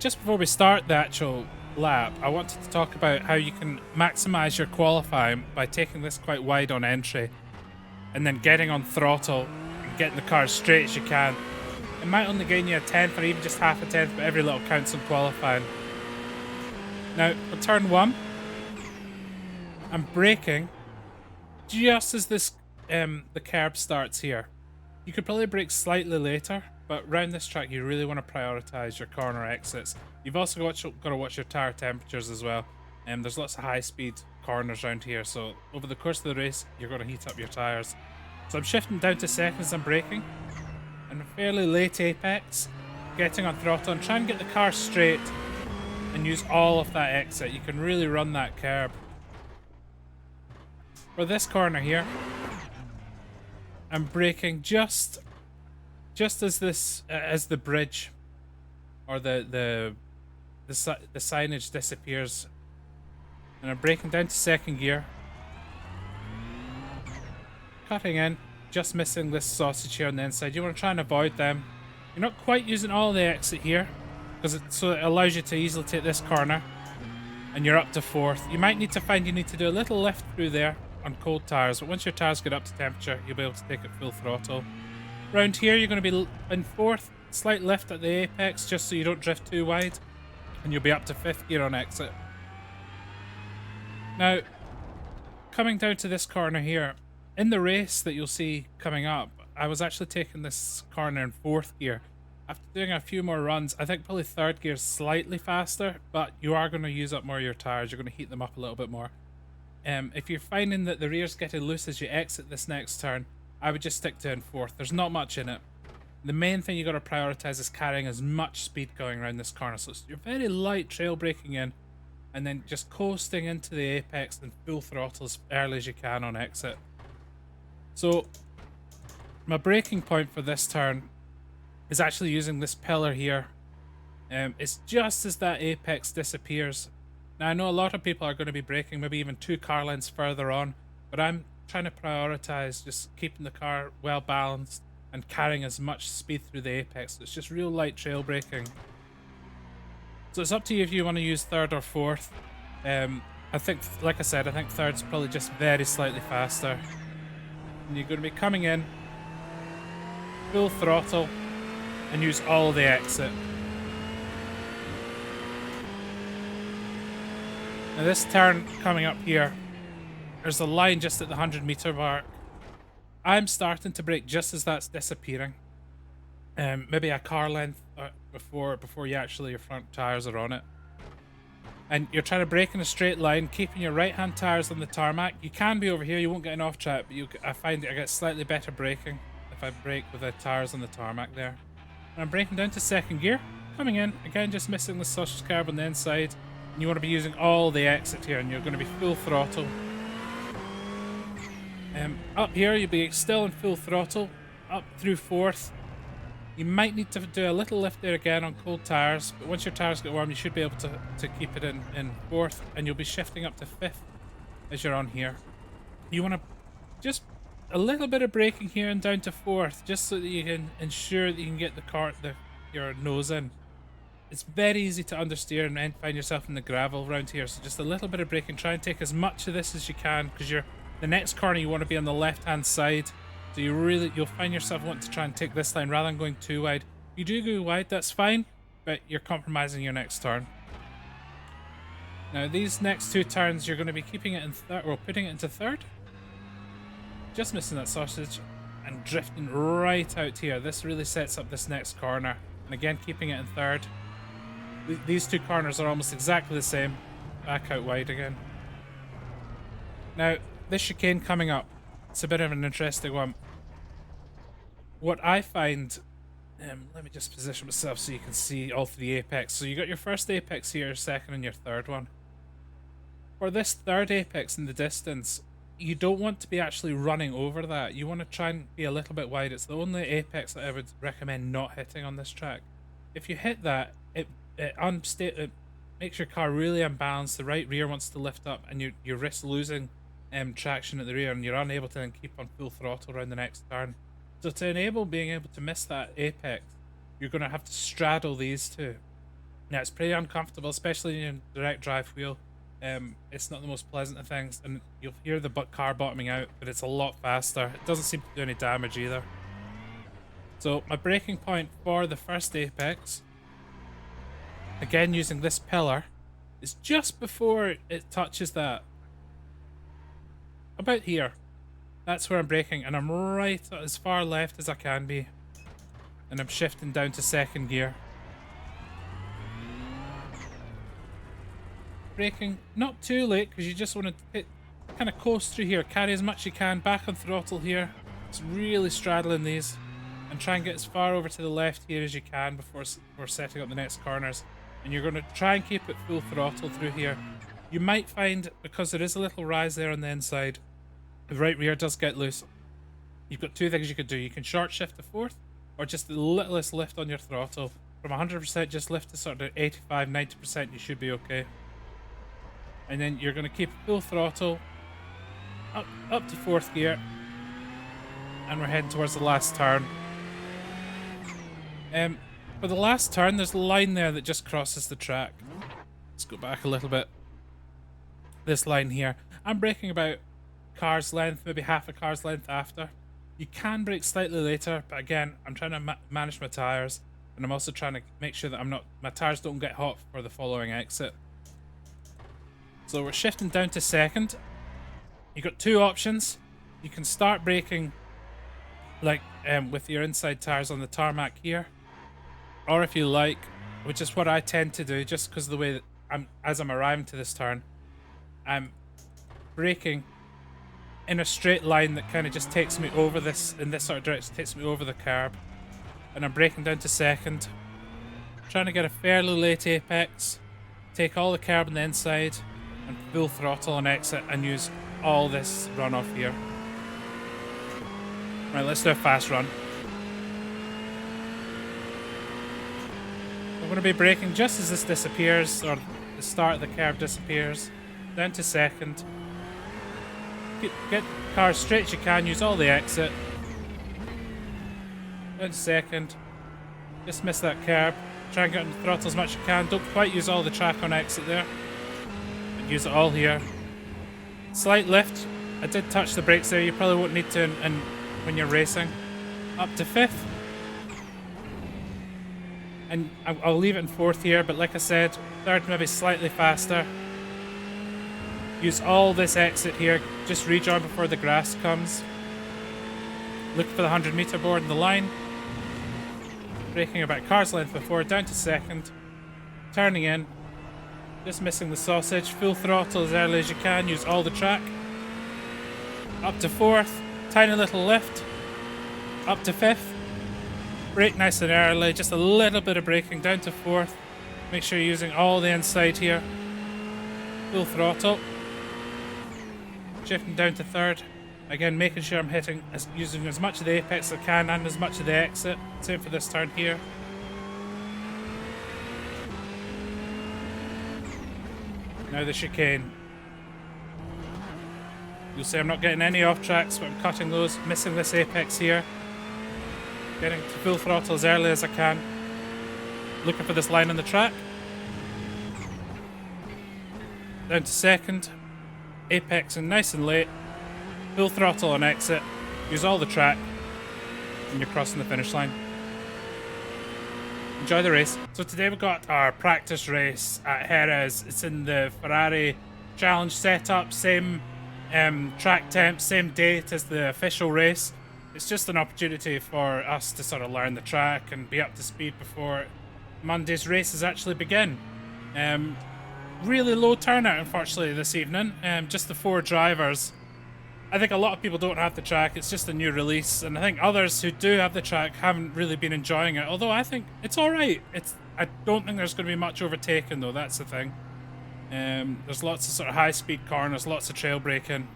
Just before we start the actual lap, I wanted to talk about how you can maximize your qualifying by taking this quite wide on entry and then getting on throttle and getting the car as straight as you can. It might only gain you a tenth or even just half a tenth, but every little counts in qualifying. Now, for turn one, I'm braking just as this the curb starts here. You could probably brake slightly later, but around this track you really want to prioritize your corner exits. You've also got to watch your tire temperatures as well. There's lots of high speed corners around here, so over the course of the race you're going to heat up your tires. So I'm shifting down to second as I'm braking, and a fairly late apex, getting on throttle and trying to get the car straight and use all of that exit. You can really run that curb. For this corner here, I'm braking just as this as the bridge or the signage disappears, and I'm braking down to second gear, cutting in, just missing this sausage here on the inside. You want to try and avoid them. You're not quite using all the exit here because it allows you to easily take this corner, and you're up to fourth. You might need to do a little lift through there on cold tires, but once your tires get up to temperature, you'll be able to take it full throttle. Round here, you're going to be in fourth, slight lift at the apex just so you don't drift too wide, and you'll be up to fifth gear on exit. Now, coming down to this corner here, in the race that you'll see coming up, I was actually taking this corner in fourth gear. After doing a few more runs, I think probably third gear is slightly faster, but you are going to use up more of your tires. You're going to heat them up a little bit more. If you're finding that the rear's getting loose as you exit this next turn, I would just stick to in fourth. There's not much in it. The main thing you got to prioritize is carrying as much speed going around this corner. So you're very light trail braking in, and then just coasting into the apex and full throttle as early as you can on exit. So my braking point for this turn is actually using this pillar here. It's just as that apex disappears. Now, I know a lot of people are going to be braking maybe even 2 car lengths further on, but I'm trying to prioritize just keeping the car well balanced and carrying as much speed through the apex. It's just real light trail braking. So it's up to you if you want to use third or fourth. I think, like I said, I think third's probably just very slightly faster. And you're going to be coming in full throttle and use all the exit. Now this turn coming up here, there's a line just at the 100-meter mark. I'm starting to brake just as that's disappearing. Maybe a car length before your front tires are on it. And you're trying to brake in a straight line, keeping your right-hand tires on the tarmac. You can be over here, you won't get an off track, but I find that I get slightly better braking if I brake with the tires on the tarmac there. And I'm braking down to second gear, coming in, again just missing the sausage curb on the inside. And you want to be using all the exit here, and you're going to be full throttle. Up here, you'll be still in full throttle, up through fourth. You might need to do a little lift there again on cold tires, but once your tires get warm, you should be able to keep it in fourth, and you'll be shifting up to fifth as you're on here. You want to just a little bit of braking here and down to fourth, just so that you can ensure that you can get your nose in. It's very easy to understeer and then find yourself in the gravel around here, so just a little bit of braking. Try and take as much of this as you can, because the next corner you want to be on the left-hand side. So you'll find yourself wanting to try and take this line rather than going too wide. If you do go wide, that's fine, but you're compromising your next turn. Now these next 2 turns, you're going to be keeping it in third, or putting it into third. Just missing that sausage and drifting right out here. This really sets up this next corner. And again, keeping it in third. These 2 corners are almost exactly the same. Back out wide again. Now, this chicane coming up, it's a bit of an interesting one. What I find, let me just position myself so you can see all 3 apex. So you got your first apex here, second, and your third one. For this third apex in the distance, you don't want to be actually running over that. You want to try and be a little bit wide. It's the only apex that I would recommend not hitting on this track. If you hit that, it makes your car really unbalanced. The right rear wants to lift up, and you risk losing traction at the rear, and you're unable to then keep on full throttle around the next turn. So to enable being able to miss that apex, you're going to have to straddle these 2. Yeah, it's pretty uncomfortable, especially in direct drive wheel. It's not the most pleasant of things, and you'll hear the car bottoming out, but it's a lot faster. It doesn't seem to do any damage either. So my braking point for the first apex, again using this pillar, is just before it touches that. About here. That's where I'm braking, and I'm right as far left as I can be. And I'm shifting down to second gear. Braking not too late, because you just want to hit, kind of coast through here, carry as much as you can, back on throttle here. It's really straddling these, and try and get as far over to the left here as you can before setting up the next corners. And you're going to try and keep it full throttle through here. You might find, because there is a little rise there on the inside, the right rear does get loose. You've got two things you could do. You can short shift to fourth, or just the littlest lift on your throttle. From 100%, just lift to sort of 85, 90%, you should be okay. And then you're going to keep full throttle up to fourth gear, and we're heading towards the last turn. For the last turn, there's a line there that just crosses the track. Let's go back a little bit. This line here. I'm braking about car's length, maybe half a car's length after. You can brake slightly later, but again, I'm trying to manage my tires, and I'm also trying to make sure that my tires don't get hot for the following exit. So we're shifting down to second. You've got two options. You can start braking like with your inside tires on the tarmac here, or if you like, which is what I tend to do, just because of the way that as I'm arriving to this turn, I'm braking in a straight line that kind of just takes me over in this sort of direction, takes me over the curb, and I'm braking down to second, trying to get a fairly late apex, take all the curb on the inside, and full throttle on exit, and use all this runoff here. Right, let's do a fast run. I'm going to be braking just as this disappears, or the start of the curve disappears, down to second. Get the car as straight as you can, use all the exit. Down to second. Just miss that curb. Try and get on the throttle as much as you can. Don't quite use all the track on exit there. But use it all here. Slight lift. I did touch the brakes there. You probably won't need to when you're racing. Up to fifth. And I'll leave it in fourth here, but like I said, third maybe slightly faster. Use all this exit here. Just rejoin before the grass comes. Look for the 100-meter board in the line. Braking about car's length before, down to second. Turning in. Just missing the sausage. Full throttle as early as you can. Use all the track. Up to fourth. Tiny little lift. Up to fifth. Brake nice and early. Just a little bit of braking down to fourth. Make sure you're using all the inside here. Full throttle. Shifting down to third. Again, making sure I'm using as much of the apex as I can and as much of the exit. Same for this turn here. Now the chicane. You'll see I'm not getting any off tracks, but I'm cutting those, missing this apex here. Getting to full throttle as early as I can. Looking for this line on the track. Down to second. Apexing nice and late. Full throttle on exit. Use all the track. And you're crossing the finish line. Enjoy the race. So today we've got our practice race at Jerez. It's in the Ferrari challenge setup. Same track temp, same date as the official race. It's just an opportunity for us to sort of learn the track and be up to speed before Monday's races actually begin. Really low turnout, unfortunately, this evening. Just the 4 drivers. I think a lot of people don't have the track. It's just a new release, and I think others who do have the track haven't really been enjoying it. Although I think it's all right. I don't think there's going to be much overtaking, though. That's the thing. There's lots of sort of high-speed corners, lots of trail braking.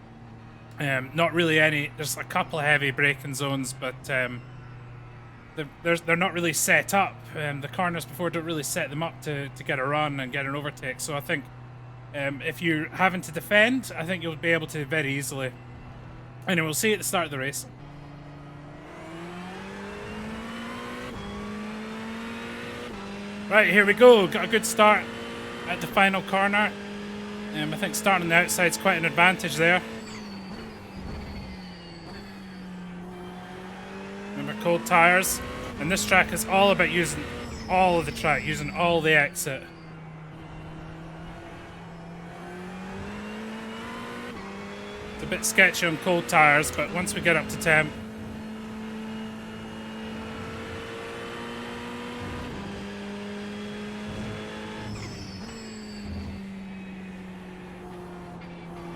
Not really any. There's a couple of heavy braking zones, but they're not really set up. The corners before don't really set them up to get a run and get an overtake. So I think if you're having to defend, I think you'll be able to very easily. Anyway, we'll see at the start of the race. Right, here we go. Got a good start at the final corner. I think starting on the outside is quite an advantage there. Remember, cold tyres. And this track is all about using all of the track, using all the exit. It's a bit sketchy on cold tyres, but once we get up to temp,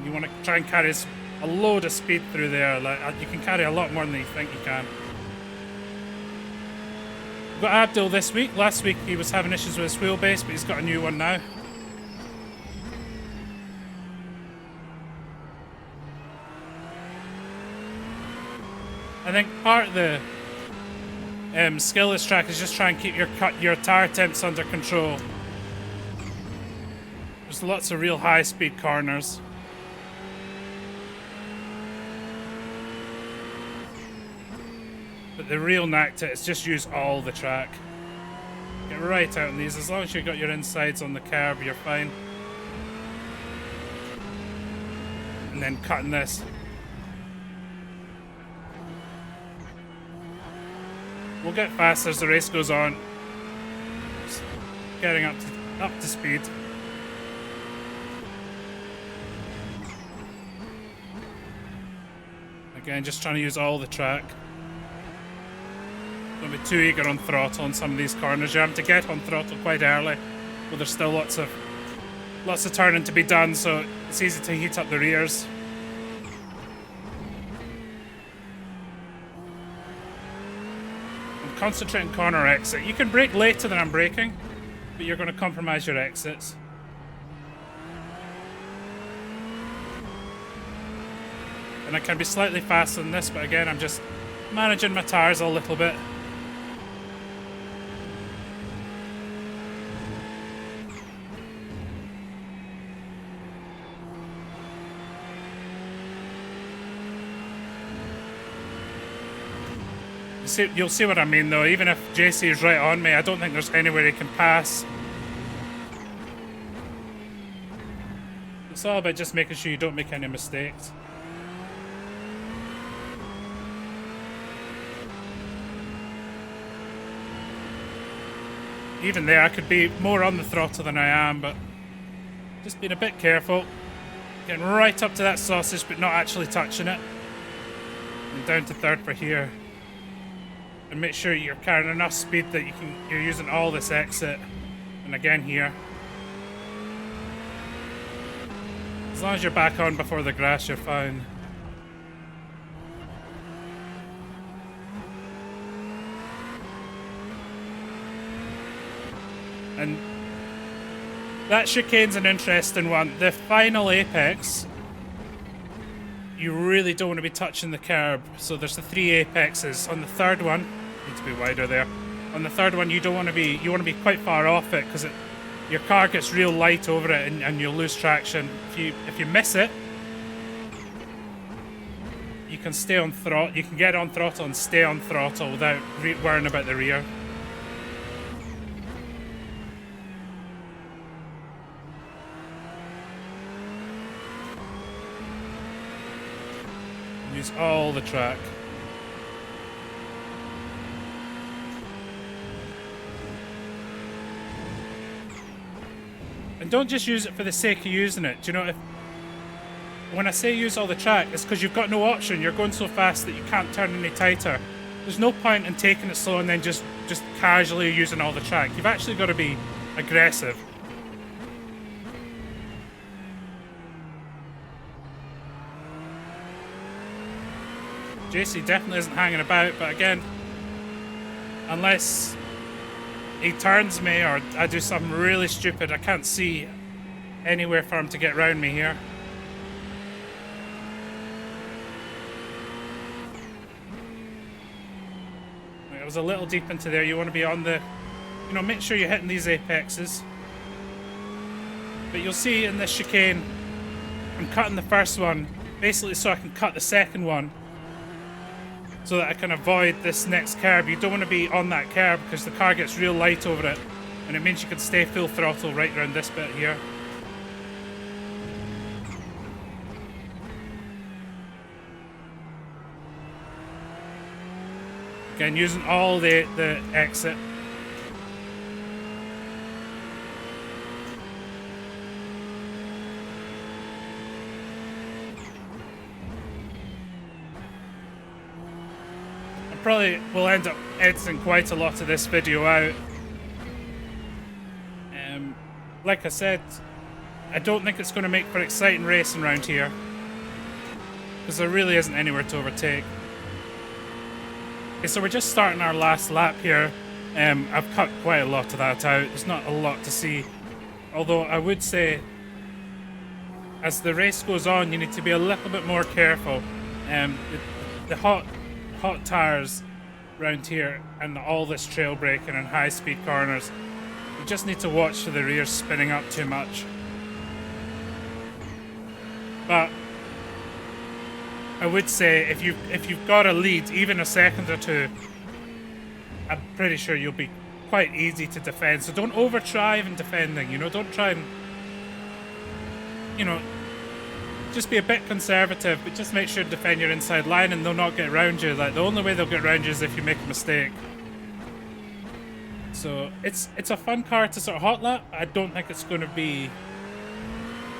you want to try and carry a load of speed through there. Like, you can carry a lot more than you think you can. We've got Abdul this week. Last week he was having issues with his wheelbase, but he's got a new one now. I think part of the skill of this track is just try and keep your tire temps under control. There's lots of real high speed corners. But the real knack to it is just use all the track. Get right out on these. As long as you've got your insides on the curb, you're fine. And then cutting this. We'll get faster as the race goes on. Just getting up to speed. Again, just trying to use all the track. Don't be too eager on throttle on some of these corners. You have to get on throttle quite early, but there's still lots of turning to be done, so it's easy to heat up the rears. And concentrate on corner exit. You can brake later than I'm braking, but you're going to compromise your exits. And I can be slightly faster than this, but again, I'm just managing my tires a little bit. You'll see what I mean though. Even if JC is right on me, I don't think there's anywhere he can pass. It's all about just making sure you don't make any mistakes. Even there, I could be more on the throttle than I am, but just being a bit careful. Getting right up to that sausage, but not actually touching it. And down to third for here. And make sure you're carrying enough speed that you're using all this exit. And again here. As long as you're back on before the grass, you're fine. And that chicane's an interesting one. The final apex, you really don't want to be touching the curb. So there's the 3 apexes. On the third one, need to be wider there. On the third one, you want to be quite far off it because your car gets real light over it and you'll lose traction. If you miss it, you can stay on throttle. You can get on throttle and stay on throttle without worrying about the rear. Use all the track. And don't just use it for the sake of using it. Do you know, when I say use all the track, it's because you've got no option. You're going so fast that you can't turn any tighter. There's no point in taking it slow and then just casually using all the track. You've actually got to be aggressive. JC definitely isn't hanging about, but again, unless he turns me or I do something really stupid, I can't see anywhere for him to get round me here. Right, I was a little deep into there. You want to be on the, make sure you're hitting these apexes. But you'll see in this chicane, I'm cutting the first one, basically so I can cut the second one. So that I can avoid this next curb. You don't want to be on that curb because the car gets real light over it And it means you can stay full throttle right around this bit here. Again, using all the exit. I probably will end up editing quite a lot of this video out. Like I said, I don't think it's going to make for exciting racing around here, because there really isn't anywhere to overtake. Okay, so we're just starting our last lap here. I've cut quite a lot of that out. There's not a lot to see. Although I would say, as the race goes on, you need to be a little bit more careful. The hot tires around here and all this trail braking and high speed corners, you just need to watch for the rear spinning up too much. But I would say if you've got a lead, even a second or two, I'm pretty sure you'll be quite easy to defend. So don't over-try in defending, you know, don't try and, you know, just be a bit conservative, but just make sure to defend your inside line and they'll not get around you. Like, the only way they'll get around you is if you make a mistake. So it's a fun car to sort of hot lap. I don't think it's going to be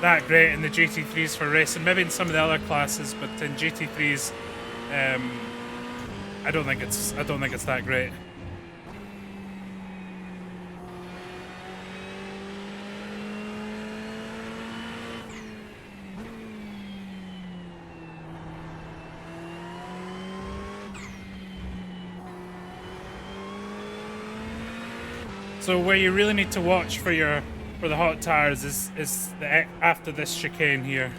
that great in the GT3s for racing. Maybe in some of the other classes, but in GT3s, I don't think it's that great. So where you really need to watch for the hot tires is after this chicane here.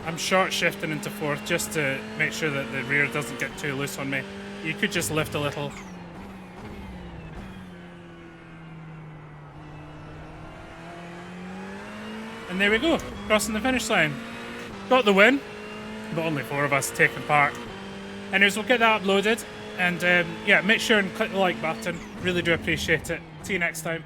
I'm short shifting into fourth just to make sure that the rear doesn't get too loose on me. You could just lift a little. And there we go, crossing the finish line. Got the win, but only 4 of us taking part. Anyways, we'll get that uploaded. And yeah, make sure and click the like button. Really do appreciate it. See you next time.